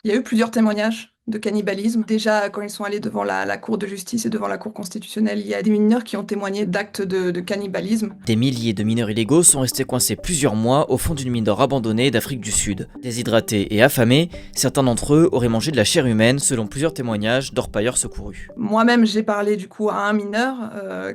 Il y a eu plusieurs témoignages de cannibalisme. Déjà, quand ils sont allés devant la Cour de justice et devant la Cour constitutionnelle, il y a des mineurs qui ont témoigné d'actes de cannibalisme. Des milliers de mineurs illégaux sont restés coincés plusieurs mois au fond d'une mine d'or abandonnée d'Afrique du Sud. Déshydratés et affamés, certains d'entre eux auraient mangé de la chair humaine selon plusieurs témoignages d'orpailleurs secourus. Moi-même, j'ai parlé du coup à un mineur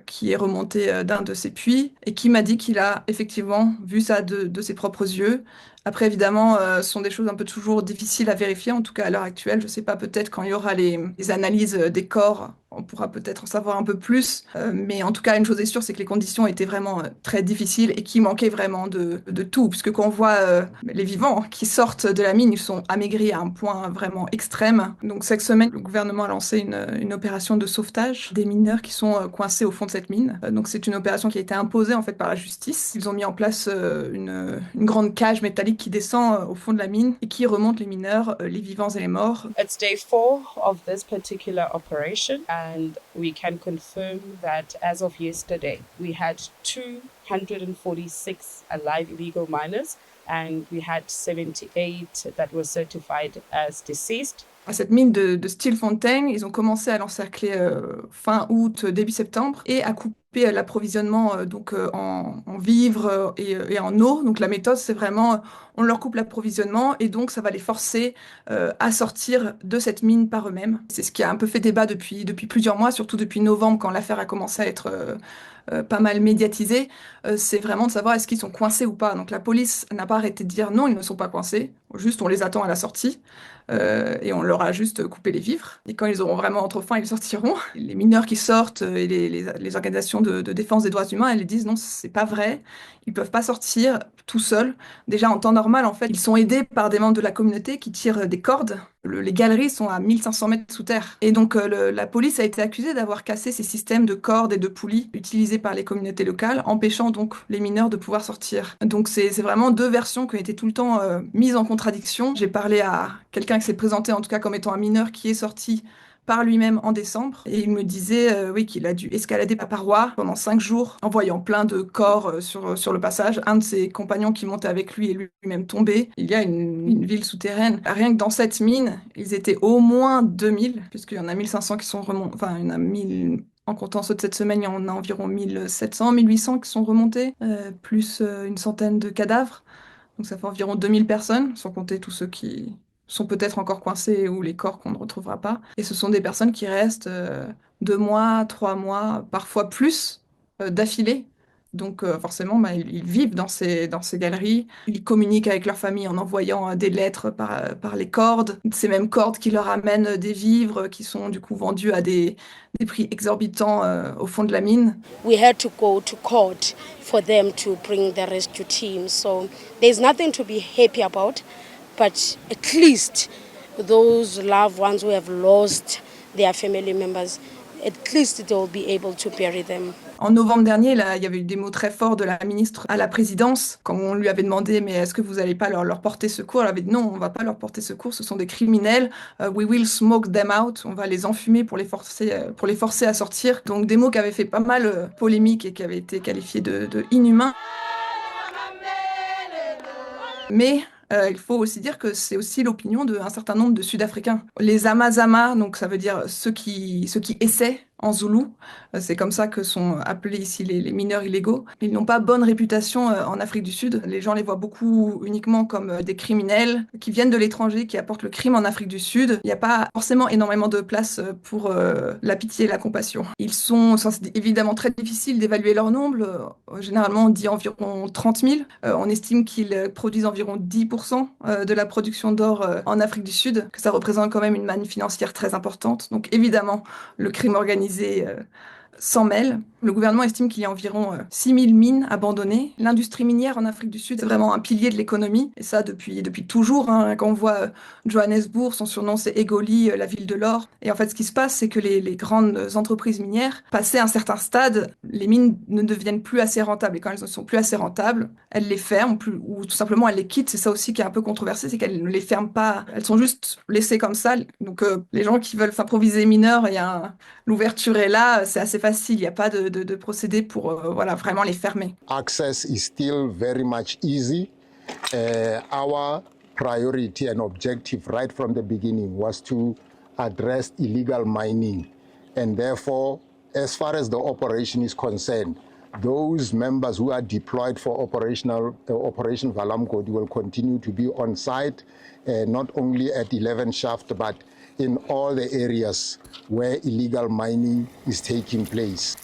qui est remonté d'un de ces puits et qui m'a dit qu'il a effectivement vu ça de ses propres yeux. Après, évidemment, ce sont des choses un peu toujours difficiles à vérifier, en tout cas à l'heure actuelle. Je sais pas, peut-être quand il y aura les analyses des corps, on pourra peut-être en savoir un peu plus. Mais en tout cas, une chose est sûre, c'est que les conditions étaient vraiment très difficiles et qu'il manquait vraiment de tout. Puisque quand on voit les vivants qui sortent de la mine, ils sont amaigris à un point vraiment extrême. Donc cette semaine, le gouvernement a lancé une opération de sauvetage des mineurs qui sont coincés au fond de cette mine. Donc c'est une opération qui a été imposée en fait par la justice. Ils ont mis en place une grande cage métallique qui descend au fond de la mine et qui remonte les mineurs, les vivants et les morts. It's day 4 of this particular operation, and we can confirm that as of yesterday, we had 246 alive illegal miners, and we had 78 that were certified as deceased. À cette mine de Steelfontein, ils ont commencé à l'encercler fin août, début septembre, et à couper l'approvisionnement en vivres et en eau. Donc la méthode, c'est vraiment, on leur coupe l'approvisionnement et donc ça va les forcer à sortir de cette mine par eux-mêmes. C'est ce qui a un peu fait débat depuis plusieurs mois, surtout depuis novembre quand l'affaire a commencé à être pas mal médiatisée. C'est vraiment de savoir est-ce qu'ils sont coincés ou pas. Donc la police n'a pas arrêté de dire non, ils ne sont pas coincés. Juste, on les attend à la sortie. Et on leur a juste coupé les vivres. Et quand ils auront vraiment entre faim, ils sortiront. Les mineurs qui sortent et les organisations de défense des droits humains, elles disent non, c'est pas vrai. Ils peuvent pas sortir tout seuls. Déjà en temps normal, en fait, ils sont aidés par des membres de la communauté qui tirent des cordes. Les galeries sont à 1500 mètres sous terre. Et donc la police a été accusée d'avoir cassé ces systèmes de cordes et de poulies utilisés par les communautés locales, empêchant donc les mineurs de pouvoir sortir. Donc c'est vraiment deux versions qui ont été tout le temps mises en contradiction. J'ai parlé à quelqu'un qui s'est présenté en tout cas comme étant un mineur qui est sorti par lui-même en décembre. Et il me disait oui, qu'il a dû escalader la paroi pendant 5 jours en voyant plein de corps sur le passage. Un de ses compagnons qui montait avec lui est lui-même tombé. Il y a une ville souterraine. Rien que dans cette mine, ils étaient au moins 2000, puisqu'il y en a 1500 qui sont remontés. Enfin, il y en a 1000. En comptant ceux de cette semaine, il y en a environ 1700, 1800 qui sont remontés, plus une centaine de cadavres. Donc ça fait environ 2000 personnes, sans compter tous ceux qui sont peut-être encore coincés ou les corps qu'on ne retrouvera pas. Et ce sont des personnes qui restent 2 mois, 3 mois, parfois plus d'affilée. Donc forcément, bah, ils vivent dans ces galeries. Ils communiquent avec leur famille en envoyant des lettres par les cordes. Ces mêmes cordes qui leur amènent des vivres qui sont du coup vendus à des prix exorbitants au fond de la mine. We had to go to court for them to bring the rescue team. So there's nothing to be happy about, but at least those loved ones who have lost their family members, at least they'll be able to bury them. En novembre dernier, là, il y avait eu des mots très forts de la ministre à la présidence, quand on lui avait demandé, mais est-ce que vous n'allez pas leur porter secours? Elle avait dit non, on va pas leur porter secours, ce sont des criminels. We will smoke them out. On va les enfumer pour les forcer à sortir. Donc des mots qui avaient fait pas mal polémique et qui avaient été qualifiés de inhumains. Mais il faut aussi dire que c'est aussi l'opinion d'un certain nombre de Sud-Africains. Les Amazama, donc ça veut dire ceux qui essaient en zoulou, c'est comme ça que sont appelés ici les mineurs illégaux. Ils n'ont pas bonne réputation en Afrique du Sud. Les gens les voient beaucoup uniquement comme des criminels qui viennent de l'étranger, qui apportent le crime en Afrique du Sud. Il n'y a pas forcément énormément de place pour la pitié et la compassion. C'est évidemment très difficile d'évaluer leur nombre. Généralement, on dit environ 30 000. On estime qu'ils produisent environ 10% de la production d'or en Afrique du Sud, que ça représente quand même une manne financière très importante. Donc évidemment, le crime organisé s'en mêle. Le gouvernement estime qu'il y a environ 6000 mines abandonnées. L'industrie minière en Afrique du Sud, c'est vraiment un pilier de l'économie, et ça depuis toujours, hein. Quand on voit Johannesburg, son surnom c'est Egoli, la ville de l'or. Et en fait, ce qui se passe, c'est que les grandes entreprises minières, passé un certain stade, les mines ne deviennent plus assez rentables. Et quand elles ne sont plus assez rentables, elles les ferment, ou tout simplement elles les quittent. C'est ça aussi qui est un peu controversé, c'est qu'elles ne les ferment pas. Elles sont juste laissées comme ça. Donc les gens qui veulent s'improviser mineurs, l'ouverture est là, c'est assez facile. Il n'y a pas de procédé pour voilà, vraiment les fermer. Access is still very much easy. Our priority and objective right from the beginning was to address illegal mining. And therefore, as far as the operation is concerned, those members who are deployed for Operation Valamgodi will continue to be on site, not only at 11 Shaft, but in all the areas where illegal mining is taking place.